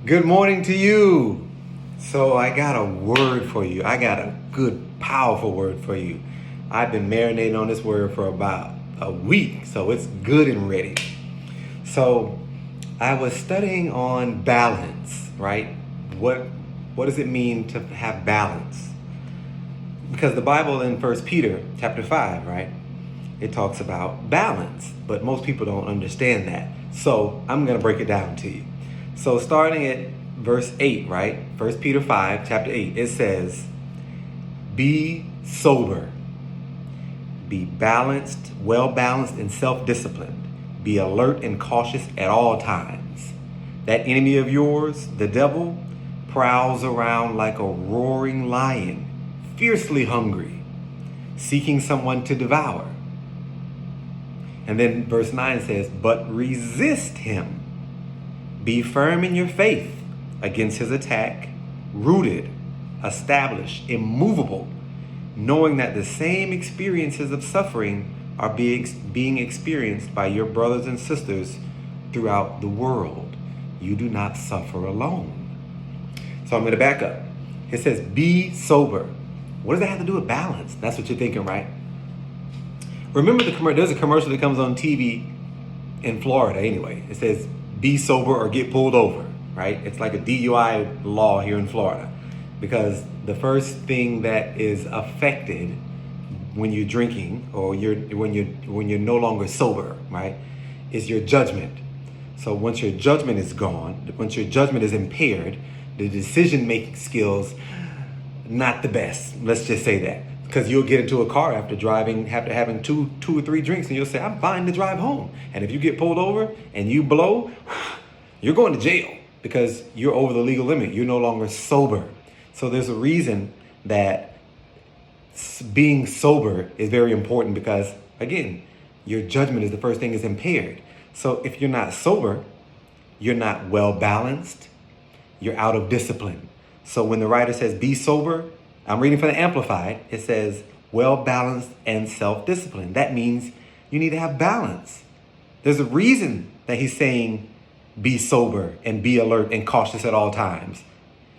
Good morning to you. So I got a word for you. I got a good, powerful word for you. I've been marinating on this word for about a week, so it's good and ready. So I was studying on balance, right? What does it mean to have balance? Because the Bible in 1 Peter chapter 5, right? It talks about balance, but most people don't understand that. So I'm going to break it down to you. So starting at verse 8, right? 1 Peter 5, chapter 8, it says, be sober, be balanced, well-balanced and self-disciplined. Be alert and cautious at all times. That enemy of yours, the devil, prowls around like a roaring lion, fiercely hungry, seeking someone to devour. And then verse 9 says, but resist him. Be firm in your faith against his attack, rooted, established, immovable, knowing that the same experiences of suffering are being experienced by your brothers and sisters throughout the world. You do not suffer alone. So I'm going to back up. It says, be sober. What does that have to do with balance? That's what you're thinking, right? Remember there's a commercial that comes on TV in Florida anyway. It says, be sober or get pulled over, right? It's like a DUI law here in Florida, because the first thing that is affected when you're drinking or when you're no longer sober, right, is your judgment. So once your judgment is gone, once your judgment is impaired, the decision-making skills, not the best. Let's just say that. Because you'll get into a car after having two or three drinks, and you'll say, I'm fine to drive home. And if you get pulled over and you blow, you're going to jail because you're over the legal limit. You're no longer sober. So there's a reason that being sober is very important, because, again, your judgment is the first thing is impaired. So if you're not sober, you're not well-balanced, you're out of discipline. So when the writer says, be sober, I'm reading from the Amplified. It says, well-balanced and self-disciplined. That means you need to have balance. There's a reason that he's saying be sober and be alert and cautious at all times.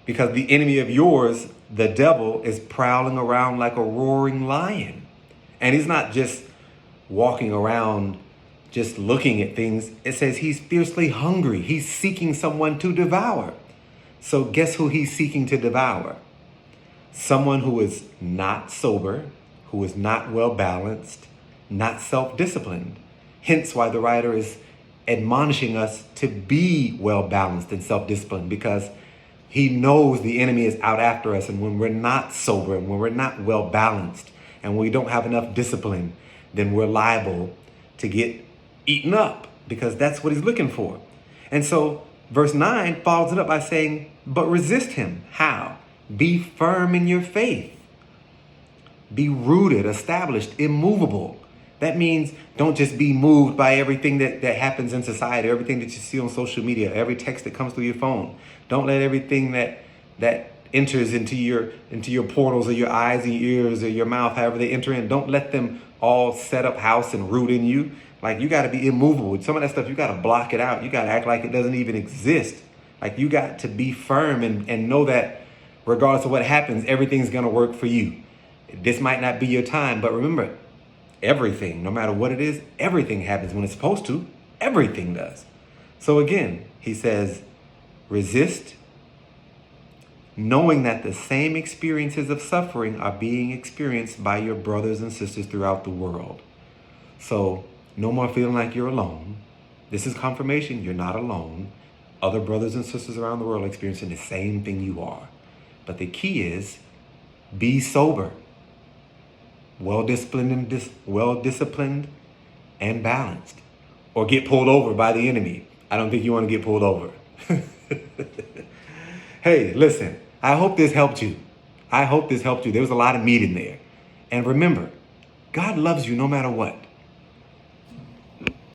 Because the enemy of yours, the devil, is prowling around like a roaring lion. And he's not just walking around just looking at things. It says he's fiercely hungry. He's seeking someone to devour. So guess who he's seeking to devour? Someone who is not sober, who is not well-balanced, not self-disciplined. Hence why the writer is admonishing us to be well-balanced and self-disciplined, because he knows the enemy is out after us. And when we're not sober and when we're not well-balanced and we don't have enough discipline, then we're liable to get eaten up, because that's what he's looking for. And so verse 9 follows it up by saying, but resist him. How? Be firm in your faith. Be rooted, established, immovable. That means don't just be moved by everything that happens in society, everything that you see on social media, every text that comes through your phone. Don't let everything that enters into your portals or your eyes and your ears or your mouth, however they enter in, don't let them all set up house and root in you. Like, you got to be immovable. Some of that stuff, you got to block it out. You got to act like it doesn't even exist. Like, you got to be firm and know that regardless of what happens, everything's going to work for you. This might not be your time, but remember, everything, no matter what it is, everything happens when it's supposed to. Everything does. So again, he says, resist, knowing that the same experiences of suffering are being experienced by your brothers and sisters throughout the world. So no more feeling like you're alone. This is confirmation you're not alone. Other brothers and sisters around the world are experiencing the same thing you are. But the key is, be sober, well-disciplined and balanced, or get pulled over by the enemy. I don't think you want to get pulled over. Hey, listen, I hope this helped you. There was a lot of meat in there. And remember, God loves you no matter what.